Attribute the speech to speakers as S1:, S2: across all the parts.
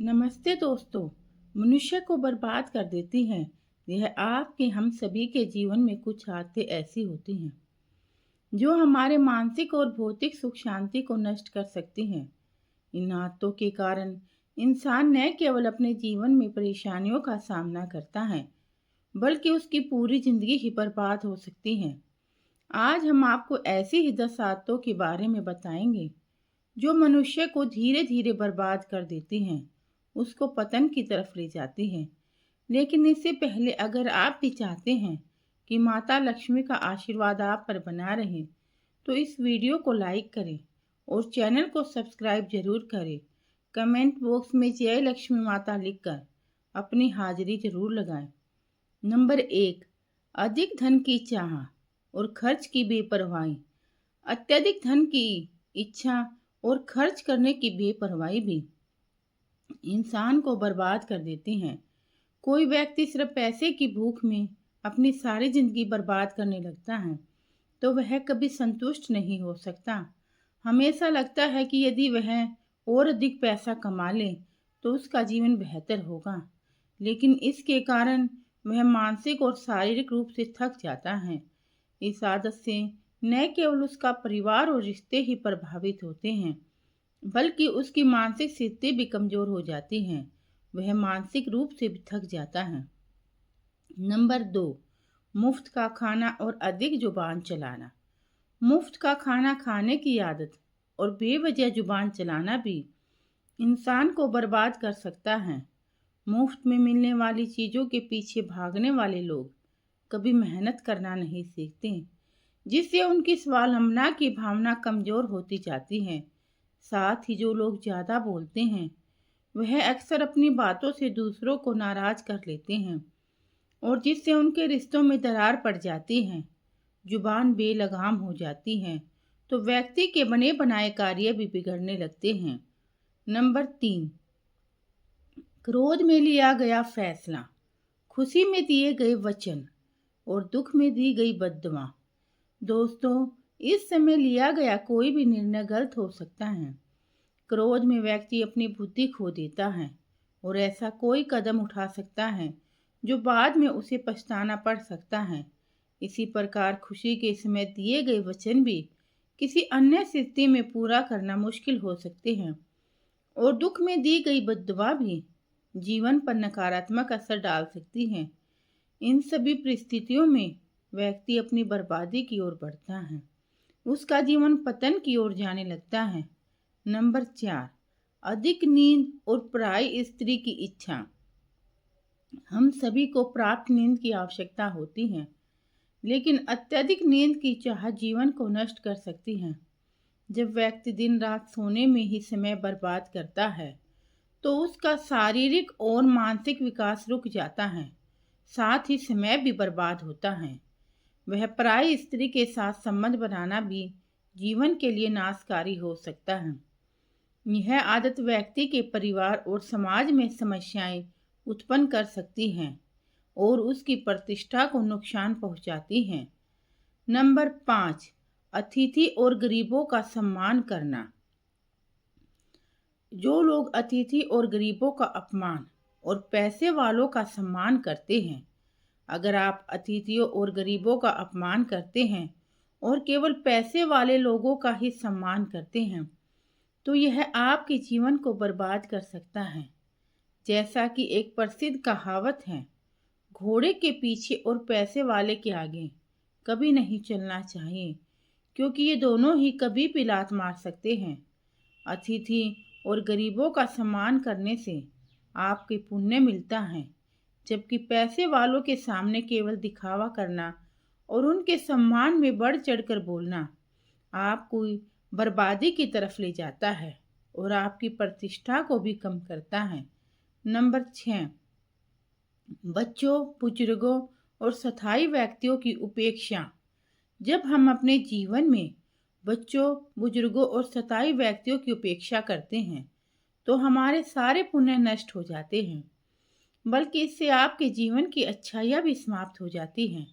S1: नमस्ते दोस्तों। मनुष्य को बर्बाद कर देती हैं यह आपके हम सभी के जीवन में कुछ आदतें ऐसी होती हैं जो हमारे मानसिक और भौतिक सुख शांति को नष्ट कर सकती हैं। इन आदतों के कारण इंसान न केवल अपने जीवन में परेशानियों का सामना करता है बल्कि उसकी पूरी जिंदगी ही बर्बाद हो सकती है। आज हम आपको ऐसी ही 10 आदतों के बारे में बताएंगे जो मनुष्य को धीरे धीरे बर्बाद कर देती हैं, उसको पतन की तरफ ले जाती हैं। लेकिन इससे पहले अगर आप भी चाहते हैं कि माता लक्ष्मी का आशीर्वाद आप पर बना रहे, तो इस वीडियो को लाइक करें और चैनल को सब्सक्राइब जरूर करें। कमेंट बॉक्स में जय लक्ष्मी माता लिखकर अपनी हाजिरी जरूर लगाएं। नंबर 1, अधिक धन की चाह और खर्च की बेपरवाही। अत्यधिक धन की इच्छा और खर्च करने की बेपरवाही भी इंसान को बर्बाद कर देती हैं। कोई व्यक्ति सिर्फ पैसे की भूख में अपनी सारी जिंदगी बर्बाद करने लगता है तो वह कभी संतुष्ट नहीं हो सकता। हमेशा लगता है कि यदि वह और अधिक पैसा कमा ले तो उसका जीवन बेहतर होगा, लेकिन इसके कारण वह मानसिक और शारीरिक रूप से थक जाता है। इस आदत से न केवल उसका परिवार और रिश्ते ही प्रभावित होते हैं बल्कि उसकी मानसिक स्थिति भी कमजोर हो जाती है। वह मानसिक रूप से भी थक जाता है। नंबर 2, मुफ्त का खाना और अधिक जुबान चलाना। मुफ्त का खाना खाने की आदत और बेवजह जुबान चलाना भी इंसान को बर्बाद कर सकता है। मुफ्त में मिलने वाली चीजों के पीछे भागने वाले लोग कभी मेहनत करना नहीं सीखते, जिससे उनकी स्वावलंबना की भावना कमजोर होती जाती है। साथ ही जो लोग ज्यादा बोलते हैं वह अक्सर अपनी बातों से दूसरों को नाराज कर लेते हैं और जिससे उनके रिश्तों में दरार पड़ जाती है। जुबान बेलगाम हो जाती है तो व्यक्ति के बने बनाए कार्य भी बिगड़ने लगते हैं। नंबर 3, क्रोध में लिया गया फैसला। खुशी में दिए गए वचन और दुख में दी गई बद्दुआ। दोस्तों, इस समय लिया गया कोई भी निर्णय गलत हो सकता है। क्रोध में व्यक्ति अपनी बुद्धि खो देता है और ऐसा कोई कदम उठा सकता है जो बाद में उसे पछताना पड़ सकता है। इसी प्रकार खुशी के समय दिए गए वचन भी किसी अन्य स्थिति में पूरा करना मुश्किल हो सकते हैं और दुख में दी गई बद्दुआ भी जीवन पर नकारात्मक असर डाल सकती हैं। इन सभी परिस्थितियों में व्यक्ति अपनी बर्बादी की ओर बढ़ता है, उसका जीवन पतन की ओर जाने लगता है। नंबर 4, अधिक नींद और पराई स्त्री की इच्छा। हम सभी को प्राप्त नींद की आवश्यकता होती है, लेकिन अत्यधिक नींद की चाह जीवन को नष्ट कर सकती है। जब व्यक्ति दिन रात सोने में ही समय बर्बाद करता है तो उसका शारीरिक और मानसिक विकास रुक जाता है, साथ ही समय भी बर्बाद होता है। वह पराई स्त्री के साथ संबंध बनाना भी जीवन के लिए नाशकारी हो सकता है। यह आदत व्यक्ति के परिवार और समाज में समस्याएं उत्पन्न कर सकती हैं और उसकी प्रतिष्ठा को नुकसान पहुंचाती हैं। नंबर 5, अतिथि और गरीबों का सम्मान करना। जो लोग अतिथि और गरीबों का अपमान और पैसे वालों का सम्मान करते हैं, अगर आप अतिथियों और गरीबों का अपमान करते हैं और केवल पैसे वाले लोगों का ही सम्मान करते हैं तो यह आपके जीवन को बर्बाद कर सकता है। जैसा कि एक प्रसिद्ध कहावत है, घोड़े के पीछे और पैसे वाले के आगे कभी नहीं चलना चाहिए, क्योंकि ये दोनों ही कभी भी लात मार सकते हैं। अतिथि और गरीबों का सम्मान करने से आपके पुण्य मिलता है, जबकि पैसे वालों के सामने केवल दिखावा करना और उनके सम्मान में बढ़ चढ़कर बोलना आपको बर्बादी की तरफ ले जाता है और आपकी प्रतिष्ठा को भी कम करता है। नंबर 6, बच्चों, बुजुर्गों और स्थायी व्यक्तियों की उपेक्षा। जब हम अपने जीवन में बच्चों, बुजुर्गों और स्थायी व्यक्तियों की उपेक्षा करते हैं तो हमारे सारे पुण्य नष्ट हो जाते हैं, बल्कि इससे आपके जीवन की अच्छाइयाँ भी समाप्त हो जाती हैं।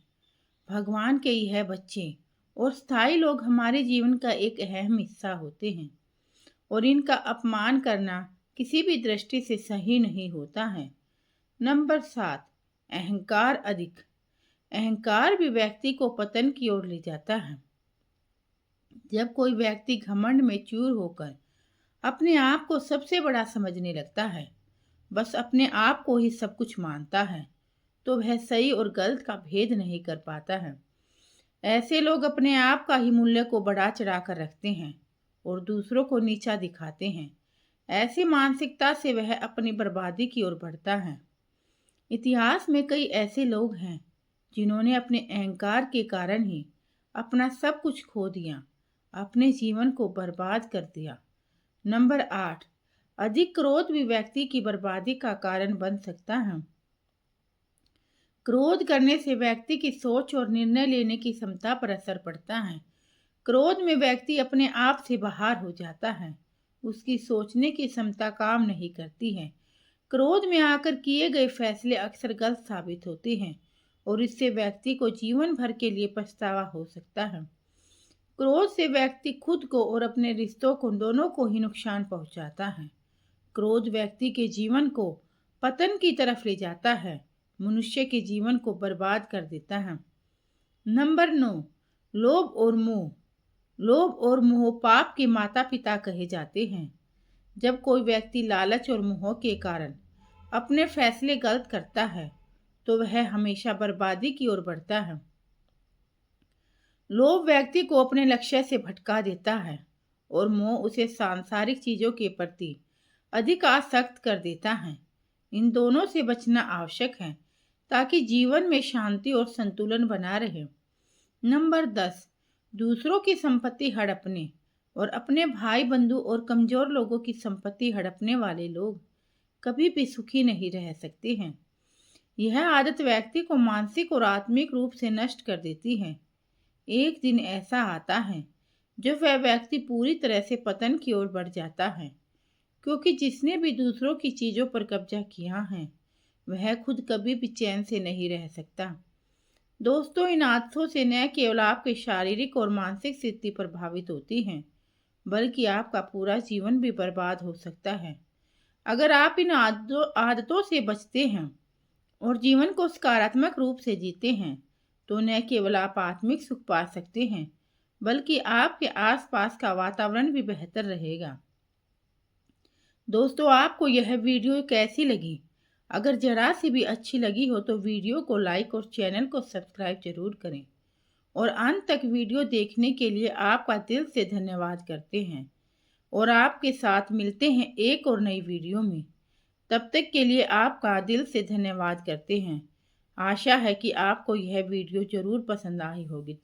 S1: भगवान के यह बच्चे और स्थायी लोग हमारे जीवन का एक अहम हिस्सा होते हैं और इनका अपमान करना किसी भी दृष्टि से सही नहीं होता है। नंबर 7, अहंकार अधिक। अहंकार भी व्यक्ति को पतन की ओर ले जाता है। जब कोई व्यक्ति घमंड में चूर होकर अपने आप को सबसे बड़ा समझने लगता है, बस अपने आप को ही सब कुछ मानता है, तो वह सही और गलत का भेद नहीं कर पाता है। ऐसे लोग अपने आप का ही मूल्य को बढ़ा चढ़ा कर रखते हैं और दूसरों को नीचा दिखाते हैं। ऐसी मानसिकता से वह अपनी बर्बादी की ओर बढ़ता है। इतिहास में कई ऐसे लोग हैं जिन्होंने अपने अहंकार के कारण ही अपना सब कुछ खो दिया, अपने जीवन को बर्बाद कर दिया। नंबर 8, अधिक क्रोध भी व्यक्ति की बर्बादी का कारण बन सकता है। क्रोध करने से व्यक्ति की सोच और निर्णय लेने की क्षमता पर असर पड़ता है। क्रोध में व्यक्ति अपने आप से बाहर हो जाता है, उसकी सोचने की क्षमता काम नहीं करती है। क्रोध में आकर किए गए फैसले अक्सर गलत साबित होते हैं और इससे व्यक्ति को जीवन भर के लिए पछतावा हो सकता है। क्रोध से व्यक्ति खुद को और अपने रिश्तों को दोनों को ही नुकसान पहुंचाता है। क्रोध व्यक्ति के जीवन को पतन की तरफ ले जाता है, मनुष्य के जीवन को बर्बाद कर देता है। नंबर 9, लोभ और मोह। लोभ और मोह पाप के माता पिता कहे जाते हैं। जब कोई व्यक्ति लालच और मोह के कारण अपने फैसले गलत करता है, तो वह हमेशा बर्बादी की ओर बढ़ता है। लोभ व्यक्ति को अपने लक्ष्य से भटका देता है और मोह उसे सांसारिक चीजों के प्रति अधिक आसक्त कर देता है। इन दोनों से बचना आवश्यक है ताकि जीवन में शांति और संतुलन बना रहे। नंबर 10, दूसरों की संपत्ति हड़पने और अपने भाई बंधु और कमजोर लोगों की संपत्ति हड़पने वाले लोग कभी भी सुखी नहीं रह सकते हैं। यह आदत व्यक्ति को मानसिक और आत्मिक रूप से नष्ट कर देती है। एक दिन ऐसा आता है जब वह व्यक्ति पूरी तरह से पतन की ओर बढ़ जाता है, क्योंकि जिसने भी दूसरों की चीजों पर कब्जा किया है वह खुद कभी भी चैन से नहीं रह सकता। दोस्तों, इन आदतों से न केवल आपकी शारीरिक और मानसिक स्थिति प्रभावित होती है, बल्कि आपका पूरा जीवन भी बर्बाद हो सकता है। अगर आप इन आदतों से बचते हैं और जीवन को सकारात्मक रूप से जीते हैं, तो न केवल आप आत्मिक सुख पा सकते हैं, बल्कि आपके आसपास का वातावरण भी बेहतर रहेगा। दोस्तों, आपको यह वीडियो कैसी लगी? अगर जरा सी भी अच्छी लगी हो तो वीडियो को लाइक और चैनल को सब्सक्राइब जरूर करें। और अंत तक वीडियो देखने के लिए आपका दिल से धन्यवाद करते हैं और आपके साथ मिलते हैं एक और नई वीडियो में। तब तक के लिए आपका दिल से धन्यवाद करते हैं। आशा है कि आपको यह वीडियो जरूर पसंद आई होगी।